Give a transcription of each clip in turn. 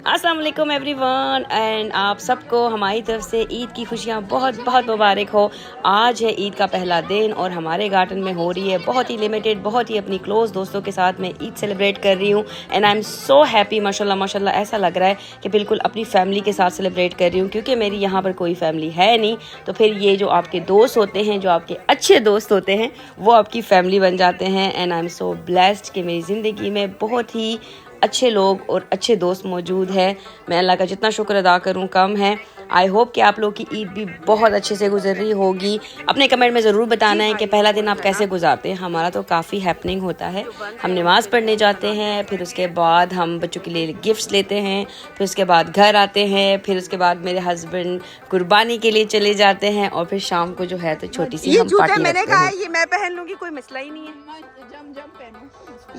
अस्सलाम वालेकुम everyone and आप सबको हमारी तरफ से ईद की खुशियाँ बहुत बहुत मुबारक हो। आज है ईद का पहला दिन और हमारे गार्डन में हो रही है बहुत ही लिमिटेड, बहुत ही अपनी क्लोज़ दोस्तों के साथ मैं ईद सेलिब्रेट कर रही हूँ and I am so happy. माशाल्लाह माशाल्लाह ऐसा लग रहा है कि बिल्कुल अपनी फैमिली के साथ सेलिब्रेट कर रही हूँ, क्योंकि मेरी यहाँ पर कोई फैमिली है नहीं। तो फिर ये जो आपके दोस्त होते हैं, जो आपके अच्छे दोस्त होते हैं, वो आपकी फैमिली बन जाते हैं and I am so blessed कि मेरी ज़िंदगी में बहुत ही अच्छे लोग और अच्छे दोस्त मौजूद है। मैं अल्लाह का जितना शुक्र अदा करूं कम है। आई होप कि आप लोग की ईद भी बहुत अच्छे से गुजर रही होगी। अपने कमेंट में ज़रूर बताना है कि पहला दिन आप कैसे गुजारते हैं। हमारा तो काफ़ी हैपनिंग होता है। हम नमाज़ पढ़ने जाते हैं, फिर उसके बाद हम बच्चों के लिए गिफ्ट्स लेते हैं, फिर उसके बाद घर आते हैं, फिर उसके बाद मेरे हस्बैंड कुर्बानी के लिए चले जाते हैं और फिर शाम को जो है तो छोटी सी हम पार्टी मैंने रखते कहा हैं। ये मैं पहन लूंगी, कोई मसला ही नहीं है।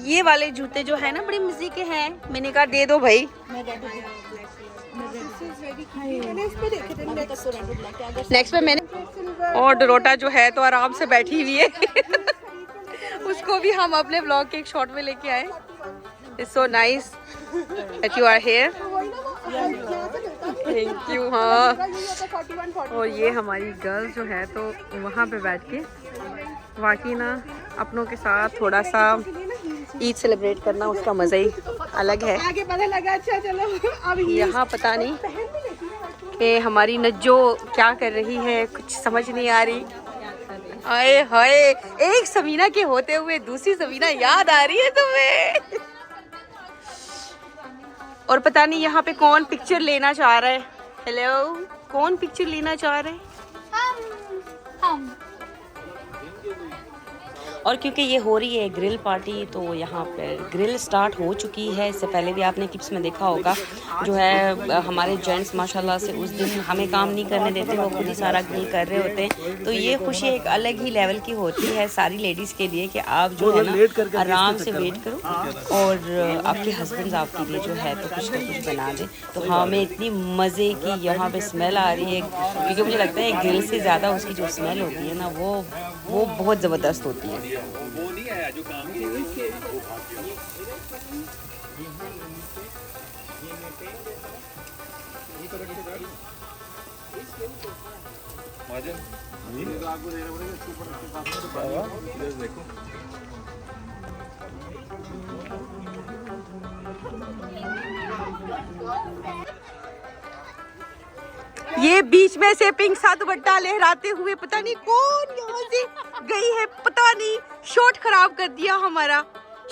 ये वाले जूते जो है ना बड़ी मजे के हैं, मैंने कहा दे दो भाई। नेक्स्ट पे मैंने और डोरोटा जो है तो आराम से बैठी हुई है उसको भी हम अपने ब्लॉग के एक शॉट में लेके आए। It's so nice that you are here, thank you. हाँ, और ये हमारी गर्ल्स जो है तो वहाँ पे बैठ के वाकई ना अपनों के साथ थोड़ा सा ईद सेलिब्रेट करना, उसका मज़ा ही अलग है। आगे पता लगा। अच्छा चलो अब यहाँ पता नहीं कि हमारी नज्जो क्या कर रही है, कुछ समझ नहीं आ रही। आए हाय, एक समीना के होते हुए दूसरी समीना याद आ रही है तुम्हें। और पता नहीं यहाँ पे कौन पिक्चर लेना चाह रहा है। हेलो, कौन पिक्चर लेना चाह रहे हैं? हम और क्योंकि ये हो रही है ग्रिल पार्टी, तो यहाँ पर ग्रिल स्टार्ट हो चुकी है। इससे पहले भी आपने क्लिप्स में देखा होगा, जो है हमारे जेंट्स माशाल्लाह से उस दिन हमें काम नहीं करने देते, वो खुद ही सारा ग्रिल कर रहे होते हैं। तो ये खुशी एक अलग ही लेवल की होती है सारी लेडीज़ के लिए कि आप जो है ना आराम से वेट करो और आपके हस्बैंड आपके लिए जो है तो कुछ ना कुछ बना दें। तो हमें इतनी मज़े की यहाँ पे स्मेल आ रही है, क्योंकि मुझे लगता है ग्रिल से ज़्यादा उसकी जो स्मेल होती है ना वो बहुत ज़बरदस्त होती है। वो नहीं आया जो काम देखो। ये बीच में से पिंक सा दुपट्टा लहराते हुए पता नहीं कौन यहाँ से गई है, पता नहीं। शॉट खराब कर दिया हमारा,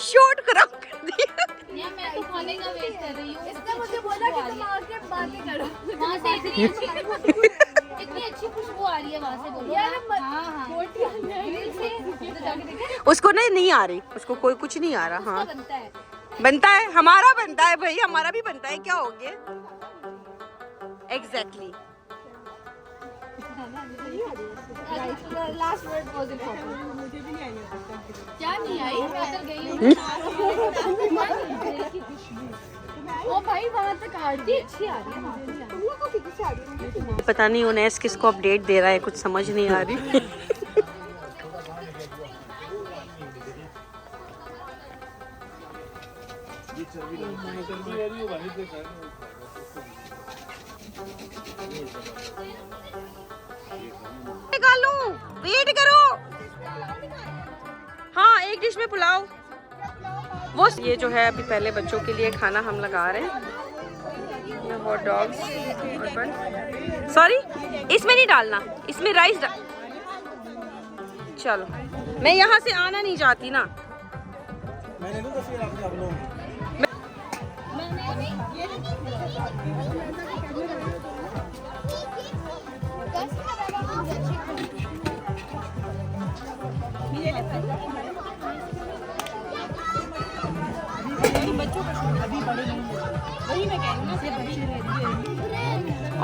शॉट खराब कर दिया। मैं तो खाने का वेट कर रही हूँ। इसने मुझे बोला कि तुम आके बातें करो। वहाँ से इतनी अच्छी खुशबू आ रही है वहाँ से। बोलो हाँ। उसको नहीं आ रही, उसको कोई कुछ नहीं आ रहा। हाँ बनता है, बनता है, हमारा बनता है भाई, हमारा भी बनता है। क्या हो गया? Exactly. Last word was important. मुझे भी नहीं आई क्या नहीं आई, मैं तो गई हूँ। ओ भाई वहाँ तक आरती अच्छी आ रही है। पता नहीं उन्हें किसको अपडेट दे रहा है, कुछ समझ नहीं आ रही। निकालूं, वेट करो। हाँ, एक डिश में पुलाव। वो ये जो है अभी पहले बच्चों के लिए खाना हम लगा रहे हैं। ये हॉट डॉग्स और बन। सॉरी, इसमें नहीं डालना, इसमें राइस डाल। चलो, मैं यहाँ से आना नहीं चाहती ना।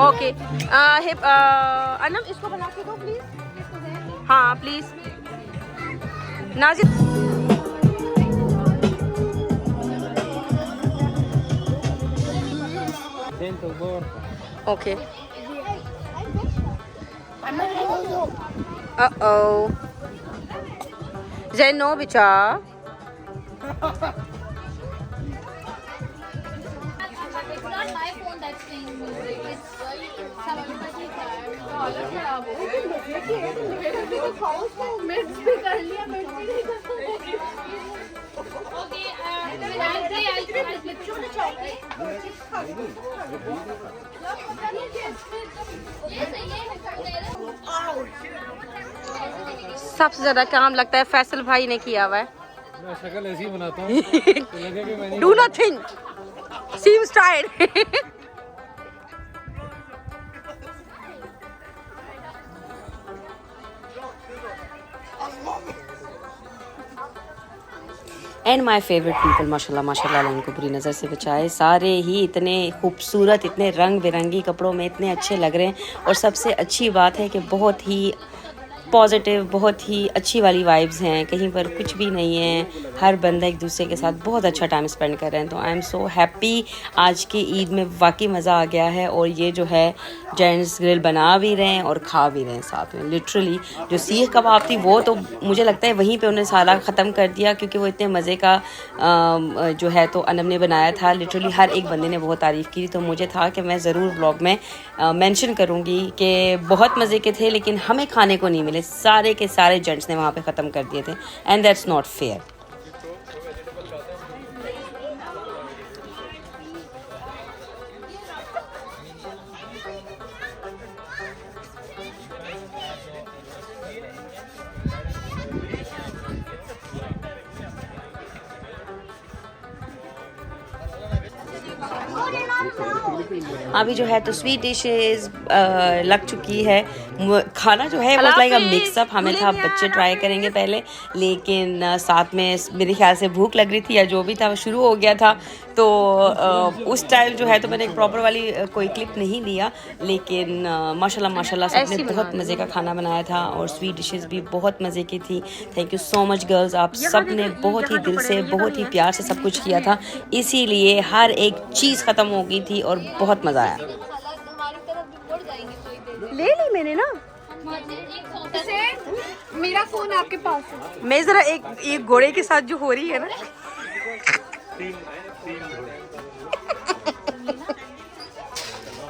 ओके, अनम इसको बना के दो प्लीज। हाँ please. Nazir okay. Uh-oh. Zeno bicha. It's not my touching music सब हालत खराब हो मिर्च भी कर लिया मिर्च भी नहीं ओके सबसे ज्यादा काम लगता है फैसल भाई ने किया हुआ है। मैं शक्ल ऐसी बनाता हूँ तो लगे कि मैंने do nothing seems tired. And my favourite people माशाल्लाह माशाल्लाह, अल्लाह इनको बुरी नज़र से बचाए। सारे ही इतने खूबसूरत, इतने रंग बिरंगी कपड़ों में इतने अच्छे लग रहे हैं। और सबसे अच्छी बात है कि बहुत ही पॉजिटिव, बहुत ही अच्छी वाली वाइब्स हैं, कहीं पर कुछ भी नहीं है। हर बंदा एक दूसरे के साथ बहुत अच्छा टाइम स्पेंड कर रहे हैं। तो आई एम सो हैप्पी। आज की ईद में वाकई मज़ा आ गया है। और ये जो है जेंट्स ग्रिल बना भी रहे हैं और खा भी रहे हैं साथ में। लिटरली जो सीख कबाब थी वो तो मुझे लगता है वहीं पे उन्हें सारा ख़त्म कर दिया, क्योंकि वो इतने मज़े का जो है तो अनम ने बनाया था। लिटरली हर एक बंदे ने बहुत तारीफ़ की। तो मुझे था कि मैं ज़रूर ब्लॉग में मेंशन करूँगी कि बहुत मज़े के थे, लेकिन हमें खाने को नहीं मिले। सारे के सारे जेंट्स ने वहाँ पे ख़त्म कर दिए थे एंड दैट्स नॉट फेयर। अभी जो है तो स्वीट डिशेस लग चुकी है। खाना जो है वो लाइक अ मिक्सअप। हमें था बच्चे ट्राई करेंगे पहले, लेकिन साथ में मेरे ख्याल से भूख लग रही थी या जो भी था वो शुरू हो गया था। तो उस टाइम जो है तो मैंने एक प्रॉपर वाली कोई क्लिप नहीं लिया, लेकिन माशाल्लाह माशाल्लाह सबने बहुत मज़े का खाना बनाया था और स्वीट डिशेस भी बहुत मज़े की थी। Thank you so much girls, आप सब ने बहुत ही दिल से, बहुत ही प्यार से सब कुछ किया था, इसीलिए हर एक चीज़ ख़त्म हो गई थी और बहुत मज़ा आया। ले ली मैंने ना। मेरा फोन आपके पास है। मैं जरा एक घोड़े के साथ जो हो रही है ना।